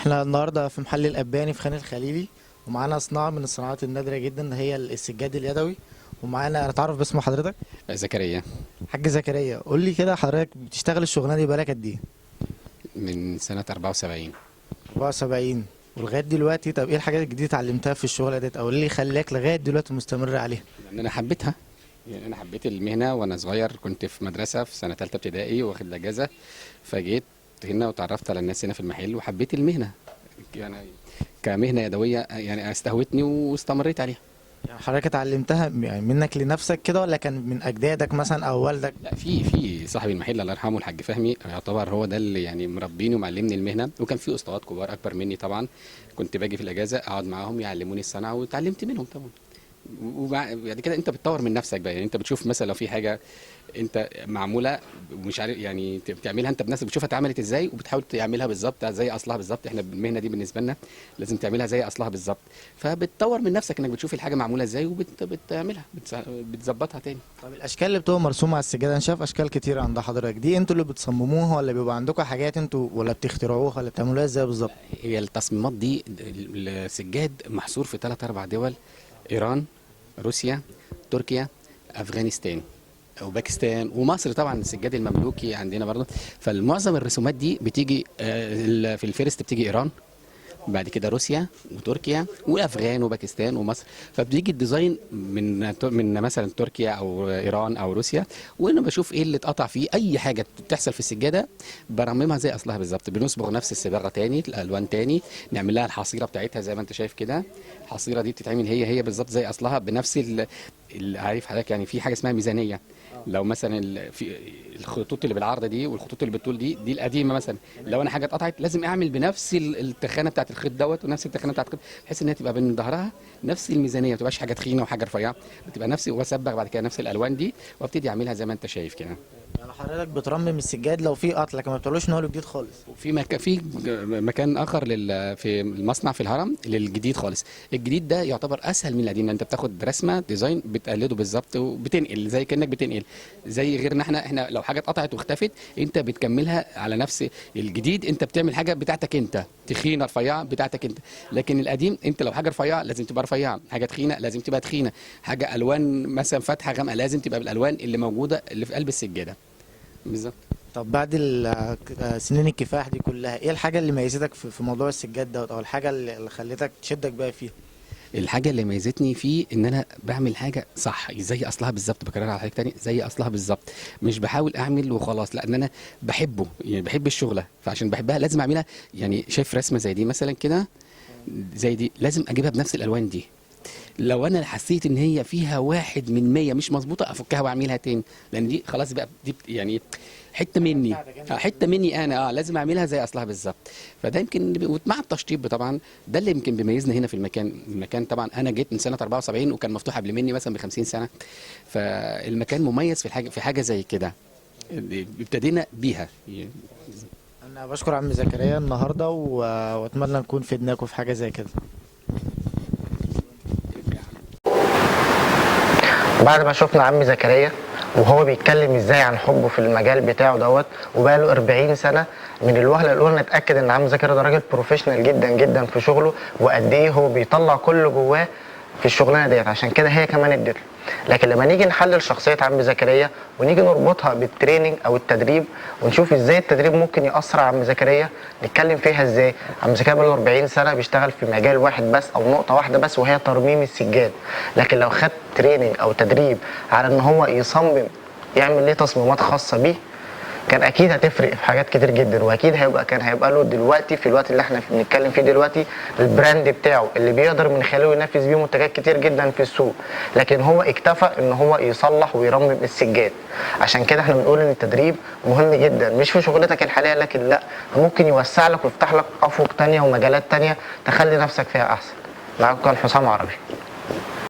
احنا النهارده في محل الأباني في خان الخليلي، ومعانا صناعة من الصناعات النادرة جدا هي السجاد اليدوي. ومعانا نتعرف باسم حضرتك. زكريا. حاج زكريا، قول لي كده، حضرتك بتشتغل الشغلانة دي بقالك قد ايه؟ من سنة 74. 74 ولغاية دلوقتي. طب ايه الحاجات الجديدة اتعلمتها في الشغلة ديت، او إيه اللي خلاك لغاية دلوقتي مستمر عليها؟ لأن أنا حبيتها، يعني أنا حبيت المهنة وأنا صغير. كنت في مدرسة في سنة تالتة ابتدائي واخد الأجازة، فجيت هنا وتعرفت على الناس هنا في المحل وحبيت المهنة يعني كمهنة يدوية، يعني استهوتني واستمريت عليها. يعني حضرتك اتعلمتها يعني منك لنفسك كده، ولا كان من أجدادك مثلا أو والدك؟ لا، في صاحب المحل الله يرحمه الحاج فهمي، يعتبر هو ده اللي يعني مربيني ومعلمني المهنة، وكان في أسطوات كبار أكبر مني طبعا. كنت باجي في الأجازة أقعد معاهم يعلموني الصنعة واتعلمت منهم طبعا. وبعد كده انت بتطور من نفسك بقى، يعني انت بتشوف مثلا لو في حاجه انت معموله ومش عارف يعني بتعملها انت بنفسك، بتشوفها اتعملت ازاي وبتحاول تعملها بالظبط زي اصلها بالظبط. احنا المهنه دي بالنسبه لنا لازم تعملها زي اصلها بالظبط، فبتطور من نفسك انك بتشوف الحاجه معموله ازاي وبتعملها بتظبطها تاني. طب الأشكال اللي بتبقى مرسومة على السجادة، أنا شايف أشكال كتير عند حضرتك دي، انتوا اللي بتصمموها ولا بيبقى عندكم حاجات انتوا، ولا بتخترعوها، ولا بتعملوها ازاي بالظبط؟ هي التصميمات دي السجاد محصور في 3 4 دول: ايران، روسيا، تركيا، افغانستان وباكستان ومصر طبعا. السجاد المملوكي عندنا برضه. فالمعظم الرسومات دي بتيجي في الفيرست بتيجي ايران، بعد كده روسيا وتركيا وافغان وباكستان ومصر. فبيجي الديزاين من مثلا تركيا او ايران او روسيا، وانا بشوف ايه اللي اتقطع فيه. اي حاجه بتحصل في السجاده برممها زي اصلها بالظبط، بنصبغ نفس الصباغه تاني، الالوان تاني، نعمل لها الحصيره بتاعتها زي ما انت شايف كده. الحصيره دي بتتعمل هي بالظبط زي اصلها بنفس عارف حضرتك يعني في حاجه اسمها ميزانيه. لو مثلا في الخطوط اللي بالعرض دي والخطوط اللي بالطول دي القديمه مثلا، لو انا حاجه اتقطعت لازم اعمل بنفس التخانه بتاعت الخيط دوت ونفس التخانه بتاعت الخيط، بحيث انها تبقى بين ظهرها نفس الميزانيه، ما تبقاش حاجه تخينه وحاجه رفيعه، بتبقى نفس. واصبغ بعد كده نفس الالوان دي وابتدي اعملها زي ما انت شايف كده. يعني حضرتك بترمم السجاد لو في قط، لكن ما بتقولوش ان هو جديد خالص. في مكان اخر في المصنع في الهرم للجديد خالص. الجديد ده يعتبر اسهل من القديم، لان انت بتاخد رسمه ديزاين بتقلده بالظبط وبتنقل زي كانك بتنقل. زي غيرنا احنا لو حاجه اتقطعت واختفت انت بتكملها على نفس الجديد. انت بتعمل حاجه بتاعتك انت، تخينه رفيعه بتاعتك انت. لكن القديم انت لو حاجه رفيعه لازم تبقى رفيعه، حاجه تخينه لازم تبقى تخينه، حاجه الوان مثلا فاتحه غامقه لازم تبقى بالالوان اللي موجوده اللي في قلب السجاده بالظبط. طب بعد سنين الكفاح دي كلها، ايه الحاجة اللي ميزتك في موضوع السجاد دوت، او الحاجة اللي خلتك تشدك بقى فيها؟ الحاجه اللي ميزتني فيه ان انا بعمل حاجه صح زي اصلها بالظبط، بكررها على حاجه تاني زي اصلها بالظبط، مش بحاول اعمل وخلاص، لان انا بحبه، يعني بحب الشغله، فعشان بحبها لازم اعملها. يعني شايف رسمه زي دي مثلا كده، زي دي لازم اجيبها بنفس الالوان دي. لو انا حسيت ان هي فيها 1 من 100 مش مظبوطه افكها واعملها تاني، لان دي خلاص بقى دي يعني حته مني. حته مني انا لازم اعملها زي اصلها بالظبط. فده يمكن مع التشطيب طبعا، ده اللي يمكن بيميزنا هنا في المكان طبعا. انا جيت من سنه 74 وكان مفتوح قبل مني مثلا ب 50 سنه، فالمكان مميز في حاجه زي كده ابتدينا بيها. انا بشكر عم زكريا النهارده واتمنى نكون فدناكم في حاجة زي كده. بعد ما شفنا عم زكريا وهو بيتكلم ازاي عن حبه في المجال بتاعه دوت، وبقاله 40 سنه، من الوهله الاولى نتاكد ان عم زكريا ده راجل بروفيشنال جدا جدا في شغله، وقد ايه هو بيطلع كل اللي جواه في الشغلانه ديت، عشان كده هي كمان ادت له. لكن لما نيجي نحلل شخصيه عم زكريا ونيجي نربطها بالتريننج او التدريب، ونشوف ازاي التدريب ممكن ياثر على عم زكريا، نتكلم فيها ازاي. عم زكريا بقاله 40 سنه بيشتغل في مجال واحد بس او نقطه واحده بس، وهي ترميم السجاد. لكن لو خد تريننج او تدريب على ان هو يصمم، يعمل ليه تصميمات خاصه بيه، كان اكيد هتفرق في حاجات كتير جدا، واكيد كان هيبقى له دلوقتي في الوقت اللي احنا بنتكلم فيه دلوقتي البراند بتاعه اللي بيقدر من خلاله ينافس بيه منتجات كتير جدا في السوق. لكن هو اكتفى ان هو يصلح ويرمم السجاد. عشان كده احنا بنقول ان التدريب مهم جدا، مش في شغلتك الحاليه، لكن لا، ممكن يوسع لك ويفتح لك افق تانية ومجالات تانية تخلي نفسك فيها احسن. معاكم كان حسام عربي.